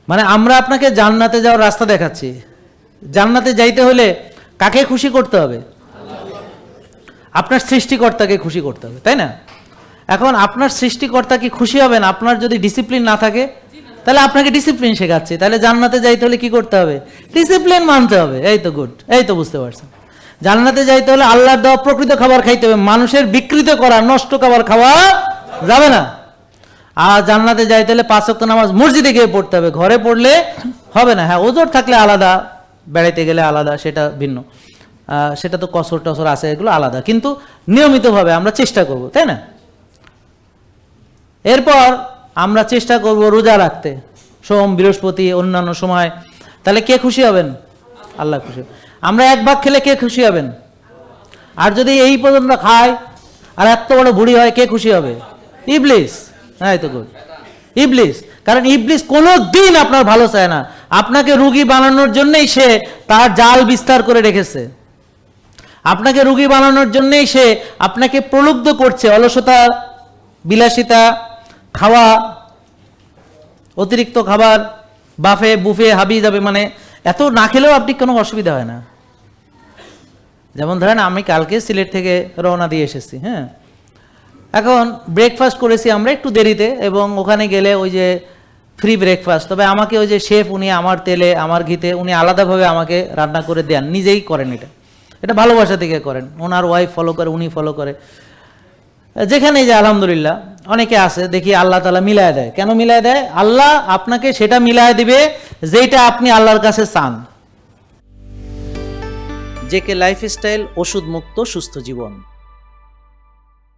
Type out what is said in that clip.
মানে আমরা আপনাকে জান্নাতে যাওয়ার রাস্তা দেখাচ্ছি। জান্নাতে যাইতে হলে কাকে খুশি করতে হবে? আপনার সৃষ্টিকর্তাকে খুশি করতে হবে, তাই না? এখন আপনার সৃষ্টিকর্তা কি খুশি হবেন আপনার যদি ডিসিপ্লিন না থাকে? তাহলে আপনাকে ডিসিপ্লিন শেখাচ্ছি। তাহলে জান্নাতে যাইতে হলে কি করতে হবে? ডিসিপ্লিন মানতে হবে। এই তো গুড, এই তো বুঝতে পারছেন। জান্নাতে যাইতে হলে আল্লাহর দেওয়া প্রকৃত খাবার খাইতে হবে, মানুষের বিকৃত করা নষ্ট খাবার খাওয়া যাবে না। আর জান্নাতে যাইতে হলে 5 ওয়াক্ত নামাজ মসজিদে গিয়ে পড়তে হবে, ঘরে পড়লে হবে না। হ্যাঁ, ওজোর থাকলে আলাদা, বেড়াইতে গেলে আলাদা, সেটা ভিন্ন। সেটা তো কসর টসর আছে, এগুলো আলাদা, কিন্তু নিয়মিতভাবে আমরা চেষ্টা করব, তাই না? এরপর আমরা চেষ্টা করব রোজা রাখতে, সোম বৃহস্পতি অন্যান্য সময়। তাহলে কে খুশি হবেন? আল্লাহ খুশি। আমরা 1 ভাগ খেলে কে খুশি হবেন? আর যদি এই পর্যন্ত খায় আর এত বড় বুড়ি হয়, কে খুশি হবে? ইবলিস। হ্যাঁ, তো গুড, ইবলিস। কারণ ইবলিস কোনো দিন আপনার ভালো চায় না, আপনাকে রুগী বানানোর জন্যই সে তার জাল বিস্তার করে রেখেছে। আপনাকে রুগী বানানোর জন্যই সে আপনাকে প্রলুব্ধ করছে, অলসতা, বিলাসিতা, খাওয়া, অতিরিক্ত খাবার, বাফে বুফে হাবি যাবে, মানে এত না খেলেও আপনি কোনো অসুবিধা হয় না। যেমন ধরেন আমি কালকে সিলেট থেকে রওনা দিয়ে এসেছি, হ্যাঁ, এখন ব্রেকফাস্ট করেছি আমরা একটু দেরিতে, এবং ওখানে গেলে ওই যে ফ্রি ব্রেকফাস্ট, তবে আমাকে ওই যে শেফ উনি আমার তেলে আমার ঘিতে উনি আলাদাভাবে আমাকে রান্না করে দেন, নিজেই করেন, এটা ভালোবাসা থেকে করেন। ওনার ওয়াইফ ফলো করে, উনি ফলো করে। যেখানেই যে আলহামদুলিল্লাহ অনেকে আছে দেখি আল্লাহ তাআলা মিলায় দেয়। কেন মিলায় দেয়? আল্লাহ আপনাকে সেটা মিলায় দিবে যেটা আপনি আল্লাহর কাছে চান। জেকে লাইফস্টাইল, ওষুধ মুক্ত সুস্থ জীবন।